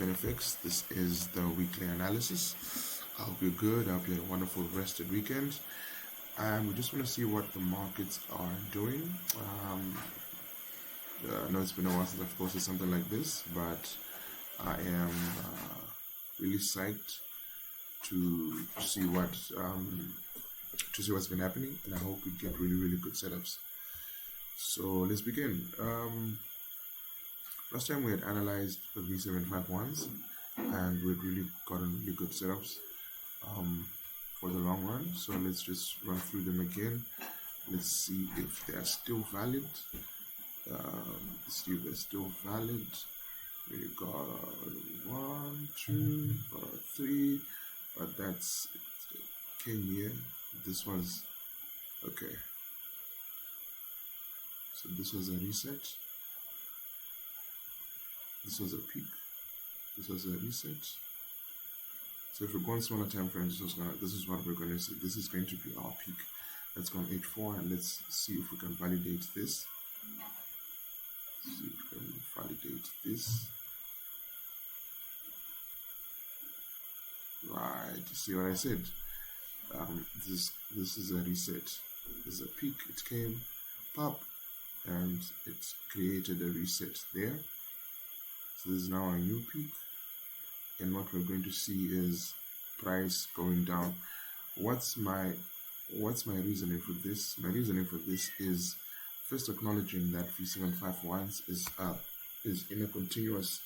FX. This is the weekly analysis. I hope you're good. I hope you had a wonderful rested weekend. And we just want to see what the markets are doing. I know it's been a while since I've posted something like this, but I am really psyched to see what's been happening, and I hope we get really good setups. So let's begin. Last time we had analyzed the V751s, and we had really gotten really good setups for the long run. So let's just run through them again. Let's see if they are still valid. See if they're still valid. We got 1, 2, 3, but that's came here. This was okay. So this was a reset. This was a peak. This was a reset. So if we go on smaller time frames, this is what we're going to see. This is going to be our peak. Let's go on H4 and let's see if we can validate this. See if we can validate this. Right. You see what I said? This is a reset. This is a peak. It came, pop, and it created a reset there. So this is now a new peak, and what we're going to see is price going down. What's my reasoning for this? My reasoning for this is first acknowledging that V751s is in a continuous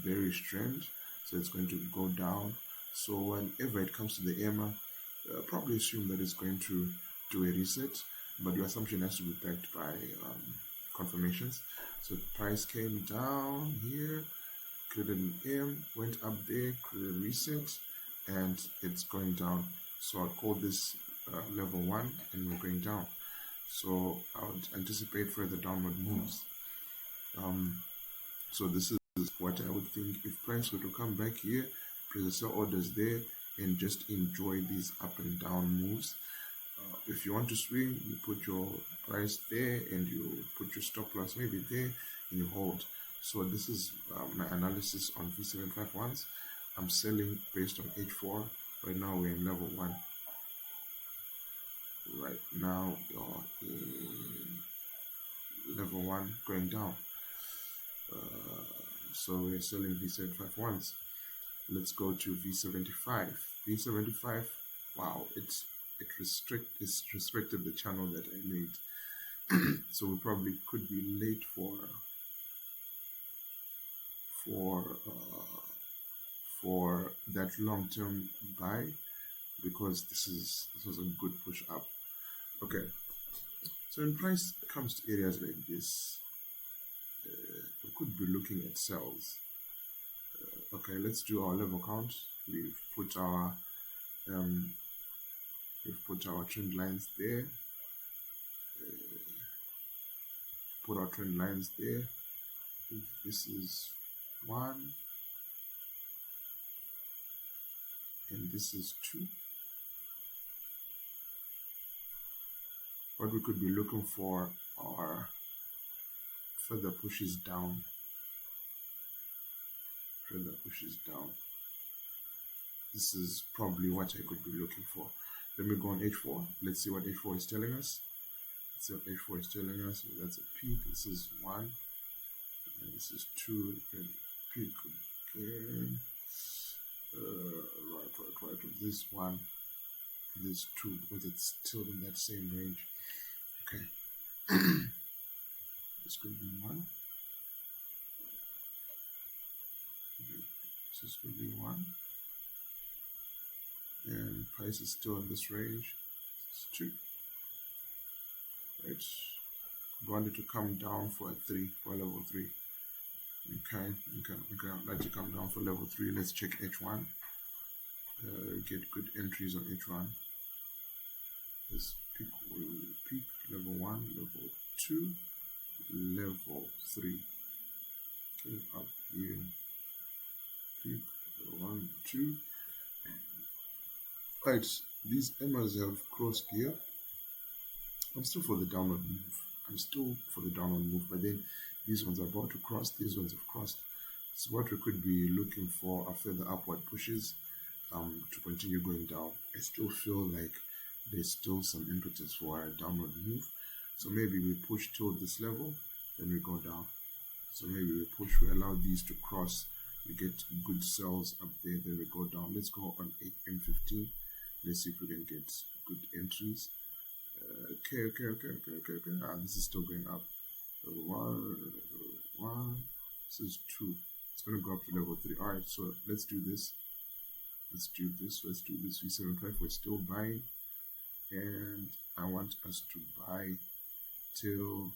bearish trend, so it's going to go down. So whenever it comes to the EMA, probably assume that it's going to do a reset, but your assumption has to be backed by confirmations. So price came down here, created an M, went up there, created a reset, and it's going down. So I'd call this level 1, and we're going down. So I would anticipate further downward moves. So this is what I would think if price were to come back here, place the sell orders there, and just enjoy these up and down moves. If you want to swing, you put your price there and you put your stop loss maybe there and you hold. So this is my analysis on V751s. I'm selling based on H4. Right now we're in level 1. Right now you're in level 1 going down. So we're selling V751s. Let's go to V75. V75, wow, it's restricted the channel that I made. So we probably could be late for that long-term buy, because this was a good push up. Okay, so when price comes to areas like this, we could be looking at sells. Okay, let's do our level count. We've put our trend lines there. Put our trend lines there. If this is 1 and this is 2, what we could be looking for are further pushes down. This is probably what I could be looking for. Let me go on H4. Let's see what H4 is telling us. Let's see what H4 is telling us. So that's a peak. This is 1. And this is 2. And peak again. Right. This 1. This 2. Because it's still in that same range. Okay. This could be 1. This could be 1. And price is still in this range. It's 2. Right. I want it to come down for a 3, for level 3. Okay. I'd like to come down for level 3. Let's check H1. Get good entries on H1. This peak level 1, level 2, level 3. Came up here. Peak 1, 2. Right, these EMAs have crossed here. I'm still for the downward move. But then these ones are about to cross. These ones have crossed. So what we could be looking for are further upward pushes to continue going down. I still feel like there's still some impetus for a downward move. So maybe we push till this level, then we go down. So maybe we push, we allow these to cross, we get good sells up there, then we go down. Let's go on 8M15. Let's see if we can get good entries. Okay. This is still going up. One. This is 2. It's going to go up to level 3. All right, so let's do this. V75. We're still buying, and I want us to buy till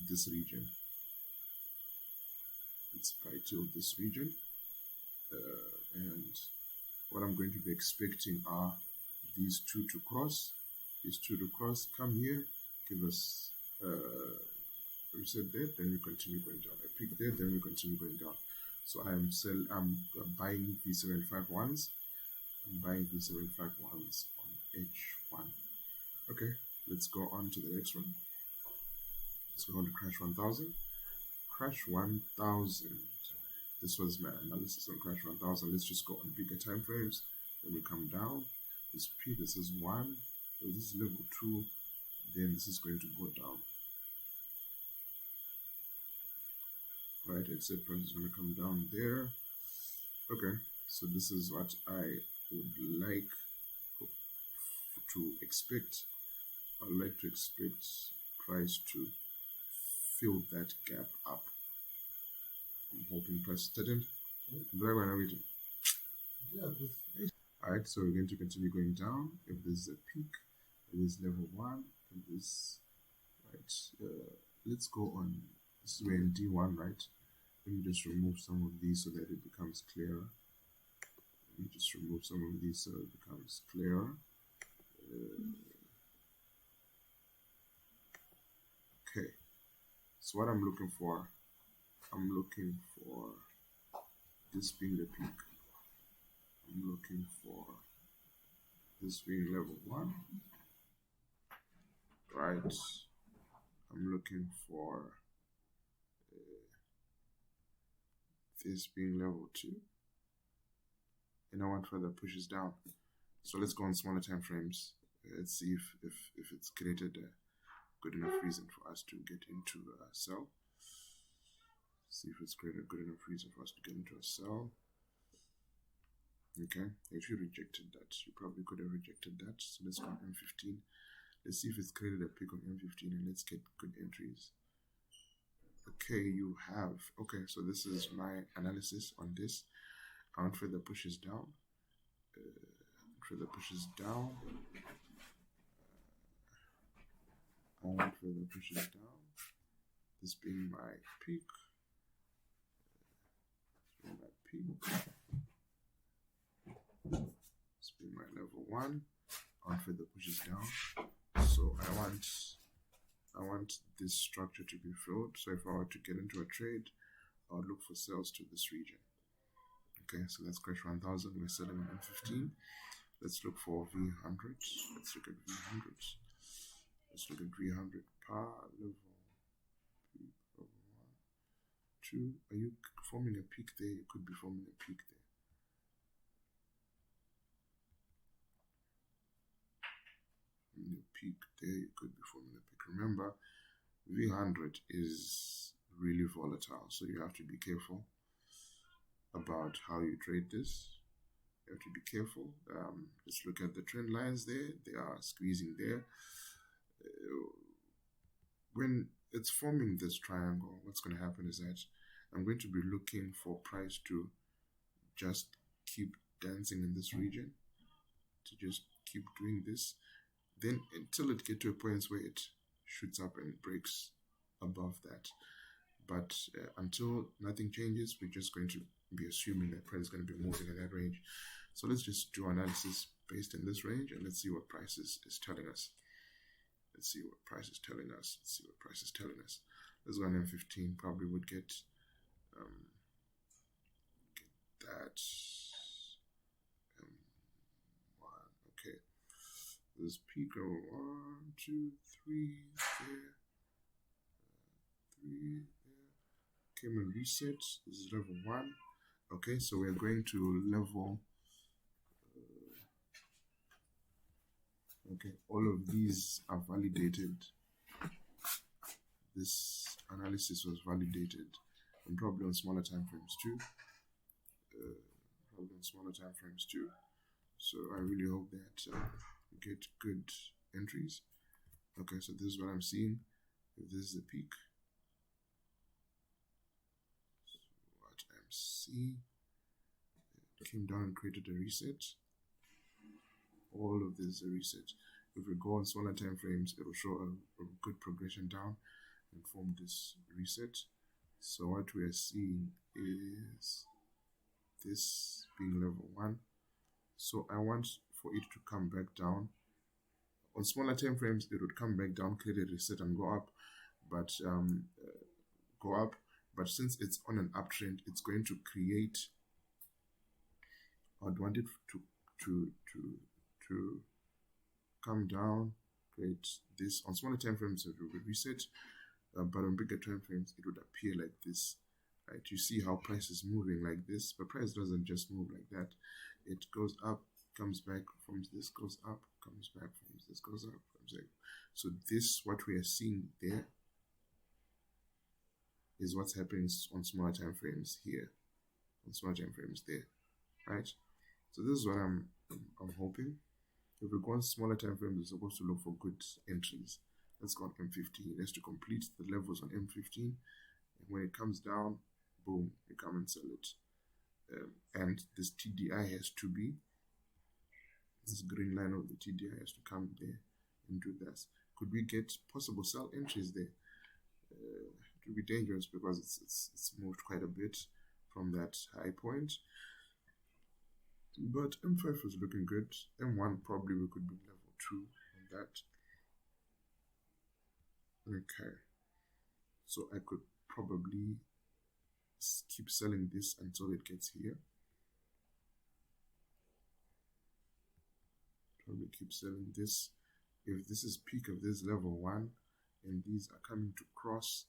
this region. Let's buy till this region, and what I'm going to be expecting are these two to cross. Come here, give us reset there, then we continue going down. I pick there, then we continue going down. So I'm buying V751s. I'm buying V751s on H1. Okay, let's go on to the next one. Let's go on to Crash 1000. Crash 1000. This was my analysis on Crash 1000. Let's just go on bigger time frames. Then we come down. This P, this is 1. So this is level 2. Then this is going to go down. Right, except price is going to come down there. Okay, so this is what I would like to expect. I'd like to expect price to fill that gap up. I'm hoping price didn't. Alright, so we're going to continue going down. If this is a peak, if this is level 1, if this, right, let's go on, this is we're in D1, right? Let me just remove some of these so that it becomes clearer. Okay, so what I'm looking for this being the peak. I'm looking for this being level 1, right? I'm looking for this being level 2, and I want further pushes down. So let's go on smaller time frames. Let's see if it's created a good enough reason for us to get into a sell. See if it's created a good enough reason for us to get into a sell. Okay, if you rejected that, you probably could have rejected that. So let's go on M15. Let's see if it's created a peak on M15, and let's get good entries. Okay, you have. Okay, so this is my analysis on this. I want further pushes down. This being my peak. This being my level 1. I want further pushes down. So I want this structure to be filled. So if I were to get into a trade, I would look for sales to this region. Okay, so that's Crash 1000. We're selling on M15. Let's look for V100. Let's look at V100 par level 1, 2. Are you forming a peak there? You could be forming a peak there. You could be forming a peak. Remember, V100 is really volatile, so you have to be careful about how you trade this. You have to be careful. Let's look at the trend lines there. They are squeezing there. When it's forming this triangle, what's going to happen is that I'm going to be looking for price to just keep dancing in this region, to just keep doing this, then until it gets to a point where it shoots up and breaks above that. But until nothing changes, we're just going to be assuming that price is going to be moving in that range. So let's just do analysis based in this range, and let's see what price is telling us. Let's see what price is telling us. Let's go on M15. Probably would get that M1. Okay. This peak of 1, 2, 3 there. 3 there. came and reset. This is level 1. Okay, so we're going to level. Okay, all of these are validated. This analysis was validated, and probably on smaller time frames too. So I really hope that we get good entries. Okay, so this is what I'm seeing. If this is the peak, so what I'm seeing, it came down and created a reset. All of this is a reset. If we go on smaller time frames, it will show a good progression down and form this reset. So what we are seeing is this being level 1. So I want for it to come back down. On smaller time frames, it would come back down, create a reset, and go up. But since it's on an uptrend, it's going to create. I'd want it to come down, create this. On smaller time frames, it will reset, but on bigger time frames, it would appear like this. Right? You see how price is moving like this, but price doesn't just move like that. It goes up, comes back, forms this, goes up, comes back, forms this, goes up, comes back. So this, what we are seeing there, is what's happening on smaller time frames here, on smaller time frames there, right? So this is what I'm hoping. If we go on smaller time frames, we're supposed to look for good entries. Let's go on M15. Let's to complete the levels on M15. And when it comes down, boom, you come and sell it. And this TDI has to be, this green line of the TDI has to come there and do this. Could we get possible sell entries there? It would be dangerous because it's moved quite a bit from that high point. But M5 was looking good. M1 probably we could be level 2 on that. Okay. So I could probably keep selling this until it gets here. Probably keep selling this. If this is peak of this level 1 and these are coming to cross,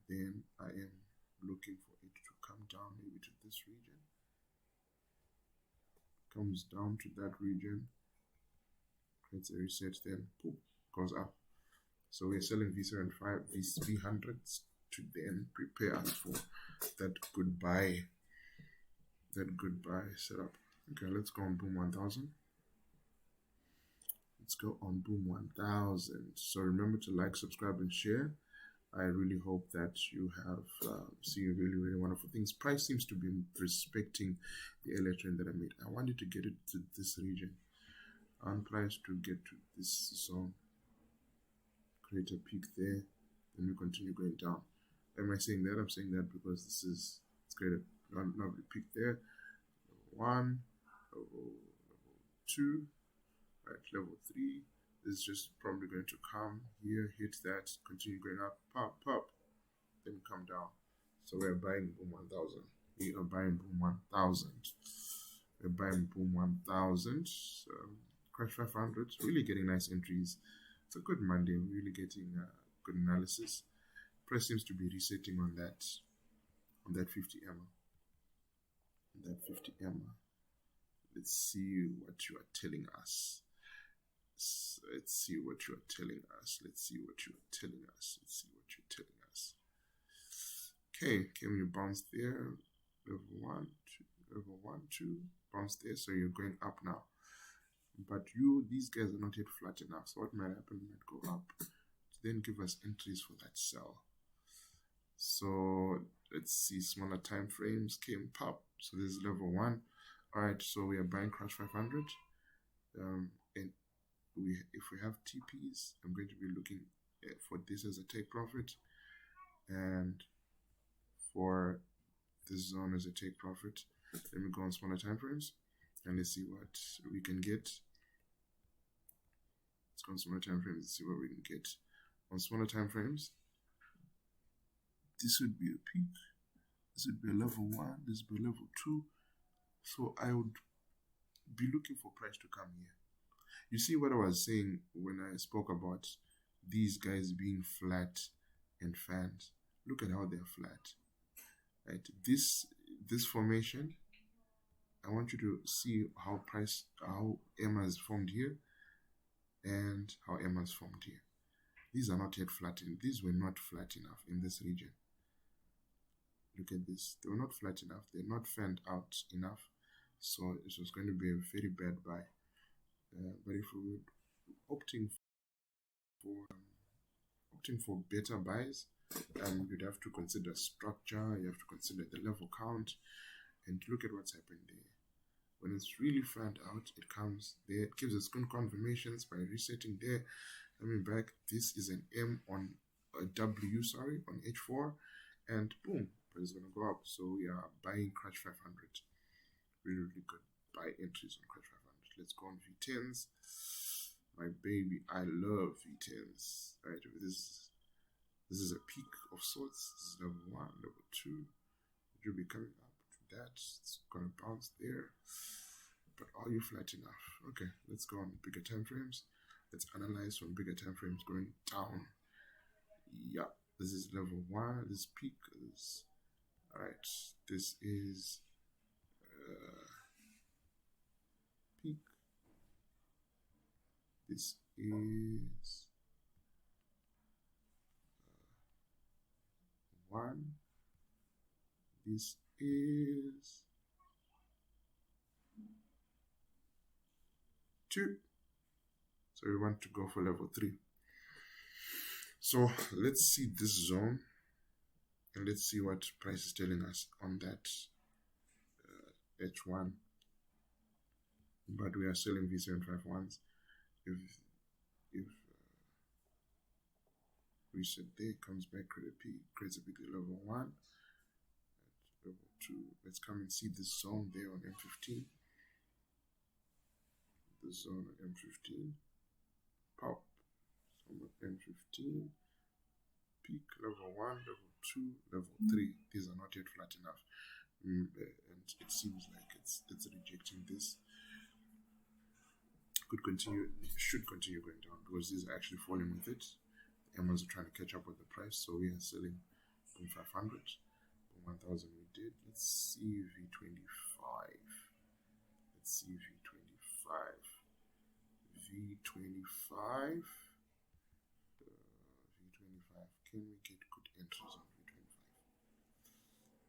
then I am looking for it to come down maybe to this region. Comes down to that region, creates a reset, then poof, goes up. So we're selling V75, V300s to then prepare us for that goodbye setup. Okay, let's go on Boom 1000. Let's go on Boom 1000. So remember to like, subscribe, and share. I really hope that you have seen really wonderful things. Price seems to be respecting the earlier trend that I made. I wanted to get it to this region. I want price to get to this zone. Create a peak there. Then we continue going down. Am I saying that? I'm saying that because it's created a lovely peak there. Level 1, level 2, right, level 3. This is just probably going to come here, hit that, continue going up, pop, then come down. So we're buying Boom 1000. We are buying Boom 1000. We're buying Boom 1000. Crash 500, really getting nice entries. It's a good Monday, really getting good analysis. Price seems to be resetting on that 50 EMA. That 50 EMA. Let's see what you are telling us. Let's see what you're telling us. Okay, can we bounce there? Level 1, 2, bounce there. So you're going up now. But these guys are not yet flat enough. So what might happen? Might go up to then give us entries for that sell. So let's see, smaller time frames came pop. So this is level 1. All right, so we are buying Crash 500. And if we have TPs, I'm going to be looking for this as a take profit, and for this zone as a take profit. Let me go on smaller time frames and let's see what we can get. Let's go on smaller time frames and see what we can get. On smaller time frames, this would be a peak, this would be a level 1, this would be a level 2. So I would be looking for price to come here. You see what I was saying when I spoke about these guys being flat and fans. Look at how they're flat. right? This formation, I want you to see how EMA is formed here and how EMA is formed here. These are not yet flattened. These were not flat enough in this region. Look at this. They were not flat enough. They're not fanned out enough. So it was going to be a very bad buy. But if we were opting for better buys, you'd have to consider structure. You have to consider the level count, and look at what's happened there. When it's really fanned out, it comes there. It gives us good confirmations by resetting there. Coming back, this is an M on a W, on H4, and boom, but it's gonna go up. So we are buying Crash 500. Really, really good buy entries on Crash 500. Let's go on V10s. My baby, I love V10s. Right, this is a peak of sorts. This is level 1, level 2. It will be coming up to that. It's gonna bounce there. But are you flat enough? Okay, let's go on bigger time frames. Let's analyze from bigger time frames going down. Yeah, this is level 1. This peak is alright. This is peak. This is 1. This is 2. So we want to go for level 3. So let's see this zone and let's see what price is telling us on that H1. But we are selling V751s. If reset there, comes back, creates a big level 1, level 2. Let's come and see this zone there on M15. The zone on M15. Pop. Zone on M15. Peak level 1, level 2, level 3. These are not yet flat enough. And it seems like it's rejecting this. Should continue going down because these are actually falling with it. The Emmers are trying to catch up with the price, so we are selling 500. 1000 we did. Let's see V25. Let's see V25. V25. V25. Can we get good entries on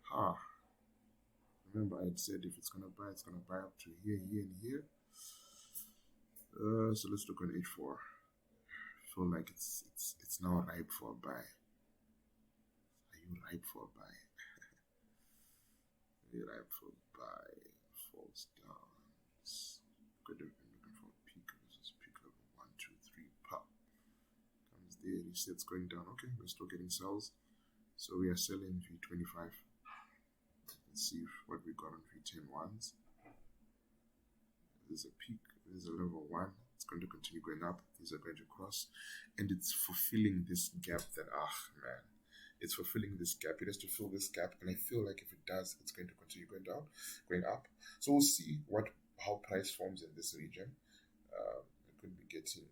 V25? Remember I had said if it's gonna buy up to here, here, and here. So let's look on H4. I feel like it's now ripe for a buy. Are you ripe for a buy? Are you ripe for a buy? Falls down. Could have been looking for a peak. This is peak level 1, 2, 3. Pop. Comes there. Resets going down. Okay, we're still getting sells. So we are selling V25. Let's see what we got on V10 ones. There's a peak, there's a level 1. It's going to continue going up. These are going to cross, and it's fulfilling this gap that it's fulfilling this gap. It has to fill this gap, and I feel like if it does, it's going to continue going down, going up. So we'll see how price forms in this region. It could be getting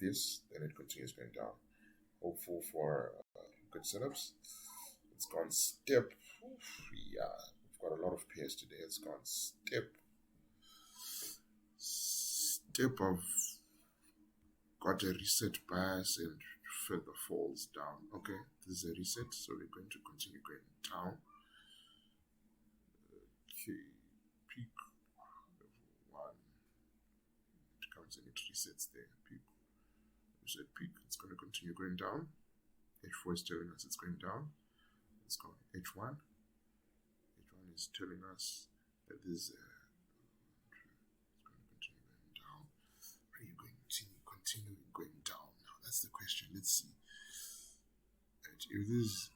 this, then it continues going down. Hopeful for good setups. It's gone step. Yeah, we've got a lot of pairs today. It's gone step of got a reset bias and further falls down. Okay, this is a reset, so we're going to continue going down. Okay, peak level 1. It comes and it resets there. Peak. Reset peak. It's going to continue going down. H4 is telling us it's going down. Let's go H1. H1 is telling us that this it's going to continue going down. Are you going to continue going down? Now that's the question. Let's see. If this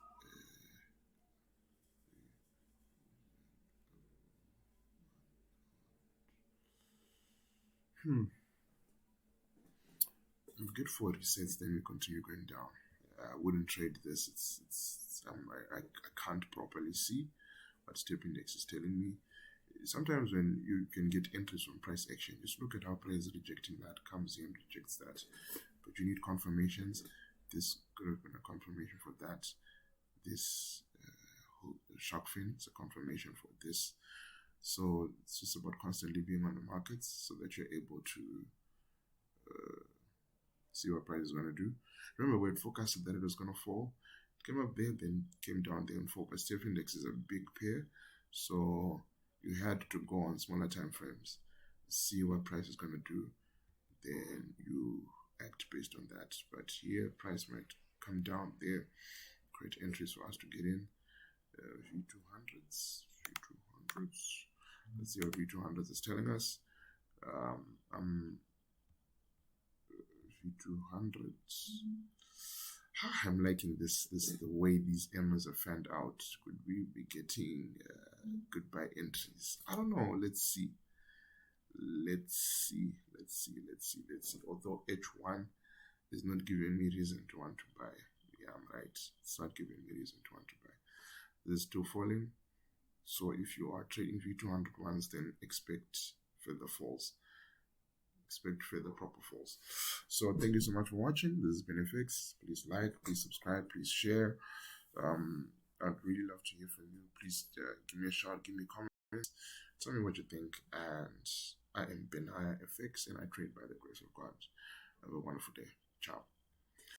we get 4 resets, then we continue going down. I wouldn't trade this. I can't properly see what step index is telling me. Sometimes when you can get entries from price action, just look at how price is rejecting that, comes in, rejects that. But you need confirmations. This could have been a confirmation for that. this shark fin. It's a confirmation for this. So it's just about constantly being on the markets so that you're able to see what price is going to do. Remember, we had forecasted that it was going to fall. It came up there, then came down there and fall. But Successful Index is a big pair, so you had to go on smaller time frames, see what price is going to do, then you act based on that. But here, price might come down there. Great entries for us to get in. V200s. Let's see what V200s is telling us. V200s. I'm liking this the way these M's are fanned out. Could we be getting goodbye entries? I don't know. Let's see. Although H1 is not giving me reason to want to buy. Yeah, I'm right. It's not giving me reason to want to buy. This is still falling. So if you are trading V200 ones, then expect further falls. Expect further proper falls. So thank you so much for watching. This has been FX. Please like, please subscribe, please share. I'd really love to hear from you. Please give me a shout, give me comments, tell me what you think. And I am Benaya FX, and I trade by the grace of God. Have a wonderful day. Ciao.